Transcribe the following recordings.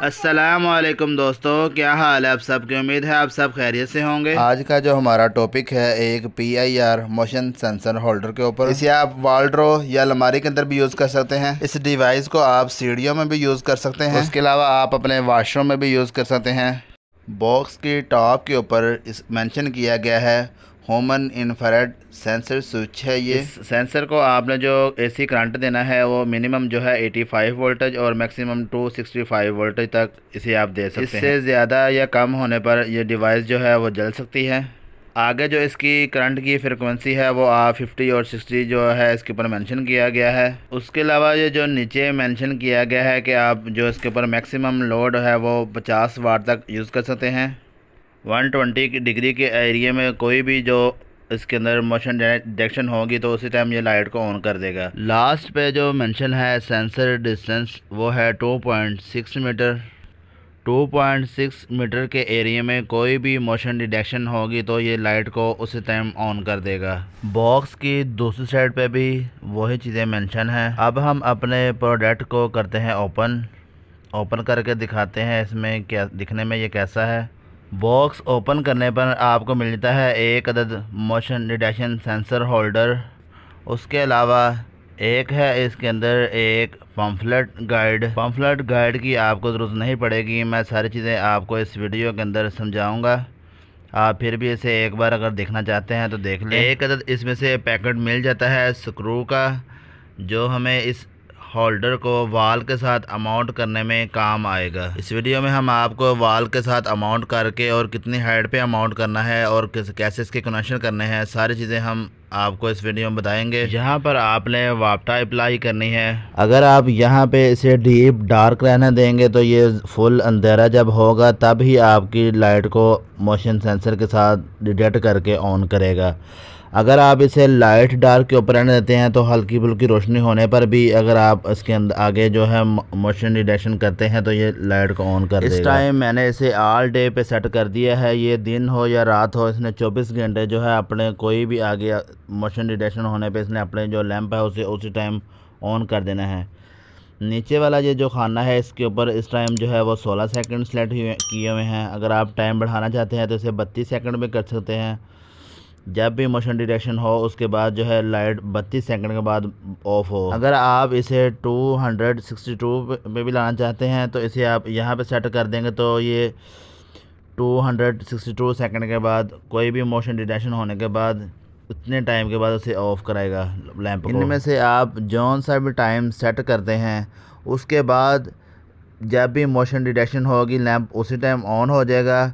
अस्सलामुअलैकुम दोस्तों, क्या हाल है आप सबकी। उम्मीद है आप सब खैरियत से होंगे। आज का जो हमारा टॉपिक है एक PIR मोशन सेंसर होल्डर के ऊपर। इसे आप वार्डरो या अलमारी के अंदर भी यूज़ कर सकते हैं। इस डिवाइस को आप सीढ़ियों में भी यूज़ कर सकते हैं। उसके अलावा आप अपने वॉशरूम में भी यूज़ कर सकते हैं। बॉक्स की टॉप के ऊपर इस मेंशन किया गया है ह्यूमन इंफ्रारेड सेंसर स्विच है। ये इस सेंसर को आपने जो AC करंट देना है वो मिनिमम जो है 85 वोल्टेज और मैक्सिमम 265 वोल्टेज तक इसे आप दे सकते हैं। इससे ज़्यादा या कम होने पर ये डिवाइस जो है वो जल सकती है। आगे जो इसकी करंट की फ्रिक्वेंसी है वो आप 50 और 60 जो है इसके ऊपर मेंशन किया गया है। उसके अलावा ये जो नीचे मेंशन किया गया है कि आप जो इसके ऊपर मैक्सिमम लोड है वो 50 वाट तक यूज़ कर सकते हैं। 120 डिग्री के एरिया में कोई भी जो इसके अंदर मोशन डिटेक्शन होगी तो उसी टाइम ये लाइट को ऑन कर देगा। लास्ट पे जो मेंशन है सेंसर डिस्टेंस वो है 2.6 मीटर। 2.6 मीटर के एरिया में कोई भी मोशन डिटेक्शन होगी तो ये लाइट को उसी टाइम ऑन कर देगा। बॉक्स की दूसरी साइड पे भी वही चीज़ें मेंशन हैं। अब हम अपने प्रोडक्ट को करते हैं ओपन करके दिखाते हैं इसमें क्या दिखने में ये कैसा है। बॉक्स ओपन करने पर आपको मिल जाता है एक अदद मोशन डिटेक्शन सेंसर होल्डर। उसके अलावा एक है इसके अंदर एक पम्फलेट गाइड की आपको ज़रूरत नहीं पड़ेगी। मैं सारी चीज़ें आपको इस वीडियो के अंदर समझाऊंगा। आप फिर भी इसे एक बार अगर देखना चाहते हैं तो देख लें। एक अदद इसमें से पैकेट मिल जाता है स्क्रू का, जो हमें इस होल्डर को वाल के साथ अमाउंट करने में काम आएगा। इस वीडियो में हम आपको वाल के साथ अमाउंट करके और कितनी हाइट पे अमाउंट करना है और कैसे इसके कनेक्शन करने हैं सारी चीज़ें हम आपको इस वीडियो में बताएंगे। यहाँ पर आपने वापटा अप्लाई करनी है। अगर आप यहाँ पे इसे डीप डार्क रहने देंगे तो ये फुल अंधेरा जब होगा तब ही आपकी लाइट को मोशन सेंसर के साथ डिटेक्ट करके ऑन करेगा। अगर आप इसे लाइट डार्क के ऊपर रहने देते हैं तो हल्की फुल्की रोशनी होने पर भी अगर आप इसके अंदर आगे जो है मोशन डिटेक्शन करते हैं तो ये लाइट को ऑन कर देगा। इस टाइम मैंने इसे ऑल डे पे सेट कर दिया है। ये दिन हो या रात हो, इसने 24 घंटे जो है अपने कोई भी आगे मोशन डिटेक्शन होने पे इसने अपने जो लैंप है उसे उसी टाइम ऑन कर देना है। नीचे वाला ये जो खाना है इसके ऊपर इस टाइम जो है वो 16 सेकंड सेलेक्ट किए हुए हैं। अगर आप टाइम बढ़ाना चाहते हैं तो इसे 32 सेकंड में कर सकते हैं। जब भी मोशन डिटेक्शन हो उसके बाद जो है लाइट 32 सेकंड के बाद ऑफ हो। अगर आप इसे 262 पे भी लाना चाहते हैं तो इसे आप यहाँ पे सेट कर देंगे तो ये 262 सेकंड के बाद कोई भी मोशन डिटेक्शन होने के बाद उतने टाइम के बाद उसे ऑफ कराएगा लैंप को। इनमें से आप जौन सा भी टाइम सेट करते हैं उसके बाद जब भी मोशन डिटेक्शन होगी लैंप उसी टाइम ऑन हो जाएगा।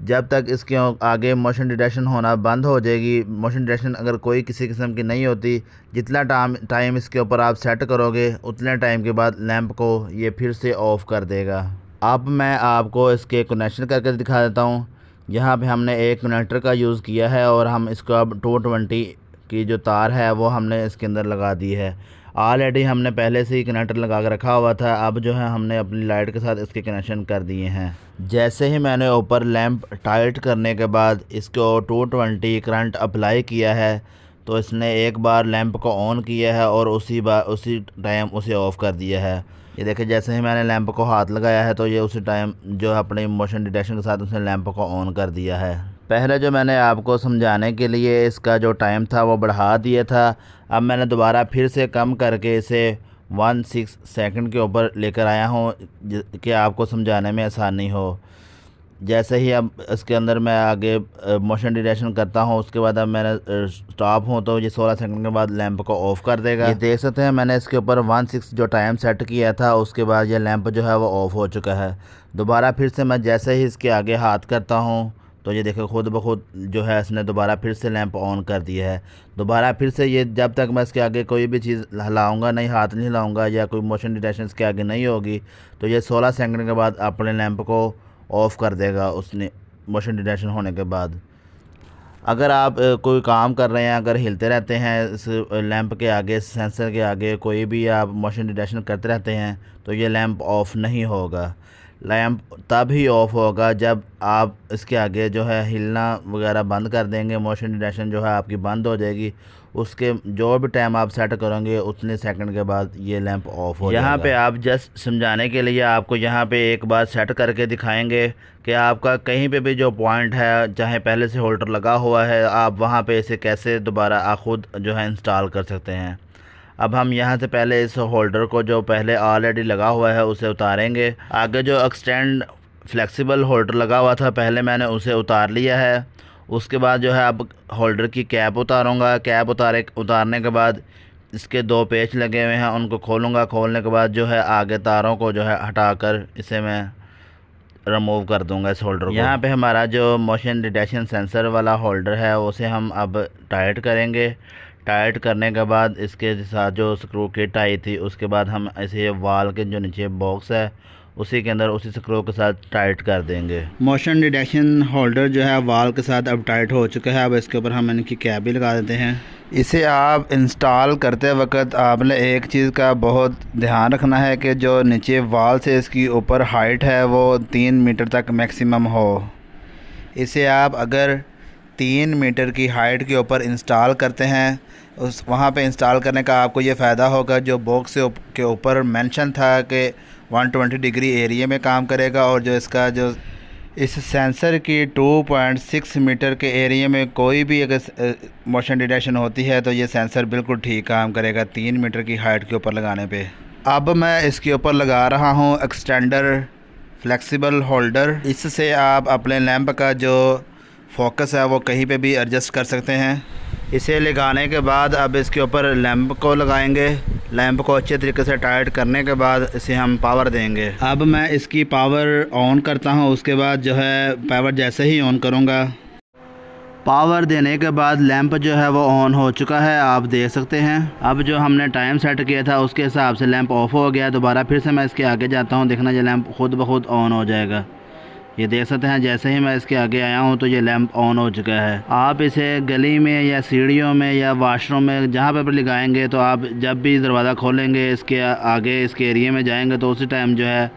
जब तक इसके आगे मोशन डिटेक्शन होना बंद हो जाएगी, मोशन डिटेक्शन अगर कोई किसी किस्म की नहीं होती, जितना टाइम इसके ऊपर आप सेट करोगे उतने टाइम के बाद लैंप को ये फिर से ऑफ़ कर देगा। अब मैं आपको इसके कनेक्शन करके दिखा देता हूँ। यहाँ पे हमने एक कनेक्टर का यूज़ किया है और हम इसको अब 220 की जो तार है वो हमने इसके अंदर लगा दी है। ऑलरेडी हमने पहले से ही कनेक्टर लगा कर रखा हुआ था। अब जो है हमने अपनी लाइट के साथ इसके कनेक्शन कर दिए हैं। जैसे ही मैंने ऊपर लैंप टाइट करने के बाद इसको 220 करंट अप्लाई किया है तो इसने एक बार लैंप को ऑन किया है और उसी टाइम उसे ऑफ़ कर दिया है। ये देखिए, जैसे ही मैंने लैंप को हाथ लगाया है तो ये उसी टाइम जो है अपने मोशन डिटेक्शन के साथ उसने लैंप को ऑन कर दिया है। पहले जो मैंने आपको समझाने के लिए इसका जो टाइम था वो बढ़ा दिया था, अब मैंने दोबारा फिर से कम करके इसे 16 सेकंड के ऊपर लेकर आया हूँ कि आपको समझाने में आसानी हो। जैसे ही अब इसके अंदर मैं आगे मोशन डिटेक्शन करता हूँ उसके बाद अब मैंने स्टॉप हूँ तो ये 16 सेकंड के बाद लैंप को ऑफ़ कर देगा। ये देख सकते हैं मैंने इसके ऊपर 16 जो टाइम सेट किया था उसके बाद ये लैंप जो है वो ऑफ़ हो चुका है। दोबारा फिर से मैं जैसे ही इसके आगे हाथ करता हूँ तो ये देखो खुद ब खुद जो है इसने दोबारा फिर से लैंप ऑन कर दिया है। दोबारा फिर से ये जब तक मैं इसके आगे कोई भी चीज़ हिलाऊंगा नहीं, हाथ नहीं हिलाऊंगा या कोई मोशन डिटेक्शन इसके आगे नहीं होगी तो ये 16 सेकंड के बाद अपने लैंप को ऑफ़ कर देगा उसने मोशन डिटेक्शन होने के बाद। अगर आप कोई काम कर रहे हैं, अगर हिलते रहते हैं इस लैंप के आगे, सेंसर के आगे कोई भी आप मोशन डिटेक्शन करते रहते हैं तो ये लैंप ऑफ़ नहीं होगा। लैंप तब ही ऑफ़ होगा जब आप इसके आगे जो है हिलना वगैरह बंद कर देंगे, मोशन डिटेक्शन जो है आपकी बंद हो जाएगी। उसके जो भी टाइम आप सेट करेंगे उतने सेकंड के बाद ये लैंप ऑफ हो जाएगा। यहाँ पे आप जस्ट समझाने के लिए आपको यहाँ पे एक बार सेट करके दिखाएंगे कि आपका कहीं पे भी जो पॉइंट है, चाहे पहले से होल्डर लगा हुआ है, आप वहाँ पे इसे कैसे दोबारा आप खुद जो है इंस्टॉल कर सकते हैं। अब हम यहाँ से पहले इस होल्डर को जो पहले ऑलरेडी लगा हुआ है उसे उतारेंगे। आगे जो एक्सटेंड फ्लेक्सिबल होल्डर लगा हुआ था पहले मैंने उसे उतार लिया है। उसके बाद जो है अब होल्डर की कैप उतारूँगा। कैप उतारने के बाद इसके 2 पेच लगे हुए हैं, उनको खोलूँगा। खोलने के बाद जो है आगे तारों को जो है हटाकर इसे मैं रिमूव कर दूंगा इस होल्डर को। यहाँ पे हमारा जो मोशन डिटेक्शन सेंसर वाला होल्डर है उसे हम अब टाइट करेंगे। टाइट करने के बाद इसके साथ जो स्क्रू किट आई थी उसके बाद हम ऐसे वाल के जो नीचे बॉक्स है उसी के अंदर उसी स्क्रू के साथ टाइट कर देंगे। मोशन डिटेक्शन होल्डर जो है वाल के साथ अब टाइट हो चुका है। अब इसके ऊपर हम इनकी कैप भी लगा देते हैं। इसे आप इंस्टॉल करते वक्त आपने एक चीज़ का बहुत ध्यान रखना है कि जो नीचे वाल से इसकी ऊपर हाइट है वो 3 मीटर तक मैक्सिमम हो। इसे आप अगर 3 मीटर की हाइट के ऊपर इंस्टॉल करते हैं, उस वहाँ पे इंस्टॉल करने का आपको ये फ़ायदा होगा, जो बॉक्स के ऊपर मेंशन था कि 120 डिग्री एरिया में काम करेगा, और जो इसका जो इस सेंसर की 2.6 मीटर के एरिया में कोई भी अगर मोशन डिटेक्शन होती है तो ये सेंसर बिल्कुल ठीक काम करेगा 3 मीटर की हाइट के ऊपर लगाने पे। अब मैं इसके ऊपर लगा रहा हूँ एक्सटेंडर फ्लेक्सिबल होल्डर। इससे आप अपने लैंप का जो फोकस है वो कहीं पे भी एडजस्ट कर सकते हैं। इसे लगाने के बाद अब इसके ऊपर लैंप को लगाएंगे। लैंप को अच्छे तरीके से टाइट करने के बाद इसे हम पावर देंगे। अब मैं इसकी पावर ऑन करता हूँ। उसके बाद जो है पावर जैसे ही ऑन करूँगा, पावर देने के बाद लैंप जो है वो ऑन हो चुका है, आप देख सकते हैं। अब जो हमने टाइम सेट किया था उसके हिसाब से लैंप ऑफ हो गया। दोबारा फिर से मैं इसके आगे जाता हूँ, देखना ये लैंप खुद ब खुद ऑन हो जाएगा। ये देख सकते हैं जैसे ही मैं इसके आगे आया हूँ तो ये लैंप ऑन हो चुका है। आप इसे गली में या सीढ़ियों में या वाशरूम में जहाँ पर लगाएंगे तो आप जब भी दरवाज़ा खोलेंगे इसके आगे इसके एरिया में जाएंगे तो उसी टाइम जो है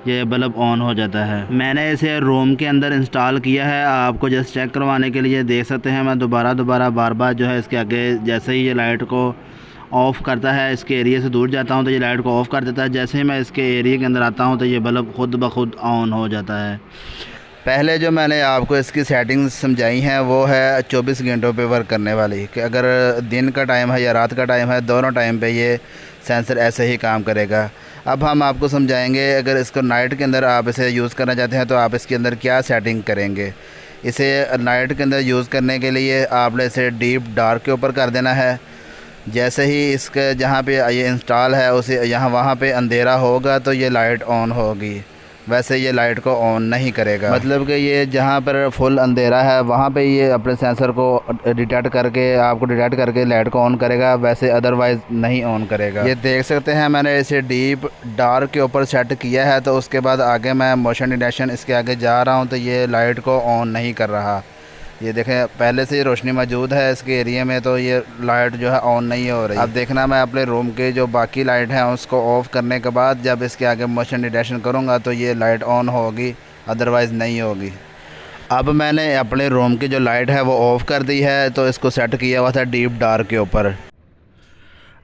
ये बल्ब ऑन हो जाता है। मैंने इसे रूम के अंदर इंस्टॉल किया है, आपको जस्ट चेक करवाने के लिए। देख सकते हैं मैं दोबारा बार जो है इसके आगे जैसे ही ये लाइट को ऑफ़ करता है, इसके एरिया से दूर जाता हूँ तो ये लाइट को ऑफ़ कर देता है। जैसे ही मैं इसके एरिया के अंदर आता हूँ तो ये बल्ब खुद ब खुद ऑन हो जाता है। पहले जो मैंने आपको इसकी सेटिंग्स समझाई हैं वो है 24 घंटों पे वर्क करने वाली, कि अगर दिन का टाइम है या रात का टाइम है, दोनों टाइम पे ये सेंसर ऐसे ही काम करेगा। अब हम आपको समझाएंगे अगर इसको नाइट के अंदर आप इसे यूज़ करना चाहते हैं तो आप इसके अंदर क्या सेटिंग करेंगे। इसे नाइट के अंदर यूज़ करने के लिए आपने इसे डीप डार्क के ऊपर कर देना है। जैसे ही इसके जहाँ पे ये इंस्टॉल है उसे वहाँ पे अंधेरा होगा तो ये लाइट ऑन होगी, वैसे ये लाइट को ऑन नहीं करेगा। मतलब कि ये जहाँ पर फुल अंधेरा है वहाँ पे ये अपने सेंसर को डिटेक्ट करके लाइट को ऑन करेगा, वैसे अदरवाइज़ नहीं ऑन करेगा। ये देख सकते हैं मैंने इसे डीप डार्क के ऊपर सेट किया है। तो उसके बाद आगे मैं मोशन डिटेक्शन इसके आगे जा रहा हूँ तो ये लाइट को ऑन नहीं कर रहा। ये देखें पहले से ही रोशनी मौजूद है इसके एरिया में, तो ये लाइट जो है ऑन नहीं हो रही। अब देखना मैं अपने रूम के जो बाकी लाइट हैं उसको ऑफ़ करने के बाद जब इसके आगे मोशन डिटेक्शन करूँगा तो ये लाइट ऑन होगी, अदरवाइज़ नहीं होगी। अब मैंने अपने रूम की जो लाइट है वो ऑफ़ कर दी है, तो इसको सेट किया हुआ था डीप डार्क के ऊपर।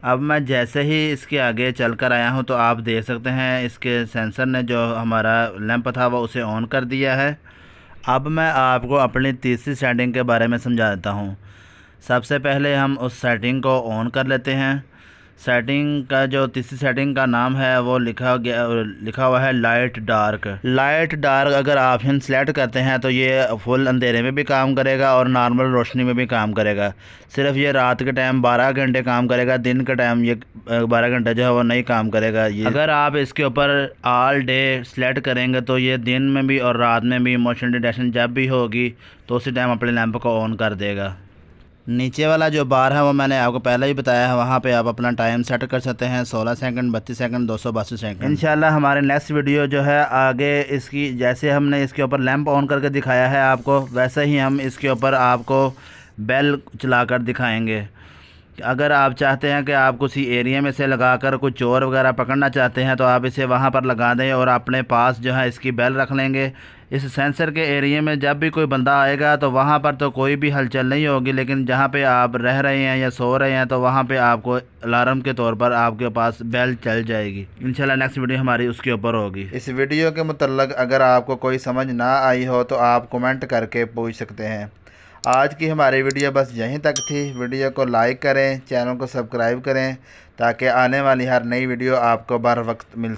अब मैं जैसे ही इसके आगे चल कर आया हूँ तो आप देख सकते हैं इसके सेंसर ने जो हमारा लैंप था वो उसे ऑन कर दिया है। अब मैं आपको अपनी तीसरी सेटिंग के बारे में समझा देता हूँ। सबसे पहले हम उस सेटिंग को ऑन कर लेते हैं। सेटिंग का जो तीसरी सेटिंग का नाम है वो लिखा हुआ है लाइट डार्क। लाइट डार्क अगर ऑप्शन सेलेक्ट करते हैं तो ये फुल अंधेरे में भी काम करेगा और नॉर्मल रोशनी में भी काम करेगा। सिर्फ ये रात के टाइम 12 घंटे काम करेगा, दिन के टाइम ये 12 घंटे जो है वो नहीं काम करेगा। ये अगर आप इसके ऊपर ऑल डे सेलेक्ट करेंगे तो ये दिन में भी और रात में भी मोशन डिटेक्शन जब भी होगी तो उसी टाइम अपने लैंप को ऑन कर देगा। नीचे वाला जो बार है वो मैंने आपको पहले ही बताया है, वहाँ पे आप अपना टाइम सेट कर सकते हैं 16 सेकंड, 32 सेकंड, 262 सेकंड। इंशाल्लाह हमारे नेक्स्ट वीडियो जो है आगे इसकी जैसे हमने इसके ऊपर लैंप ऑन करके दिखाया है आपको, वैसे ही हम इसके ऊपर आपको बेल चलाकर दिखाएंगे अगर आप चाहते हैं कि आप किसी एरिया में से लगाकर कुछ चोर वगैरह पकड़ना चाहते हैं तो आप इसे वहां पर लगा दें और अपने पास जो है इसकी बेल रख लेंगे। इस सेंसर के एरिया में जब भी कोई बंदा आएगा तो वहां पर तो कोई भी हलचल नहीं होगी, लेकिन जहां पे आप रह रहे हैं या सो रहे हैं तो वहां पे आपको अलार्म के तौर पर आपके पास बेल चल जाएगी। इंशाल्लाह नेक्स्ट वीडियो हमारी उसके ऊपर होगी। इस वीडियो के मुतल्लिक़ अगर आपको कोई समझ ना आई हो तो आप कमेंट करके पूछ सकते हैं। आज की हमारी वीडियो बस यहीं तक थी। वीडियो को लाइक करें, चैनल को सब्सक्राइब करें ताकि आने वाली हर नई वीडियो आपको बर वक्त मिल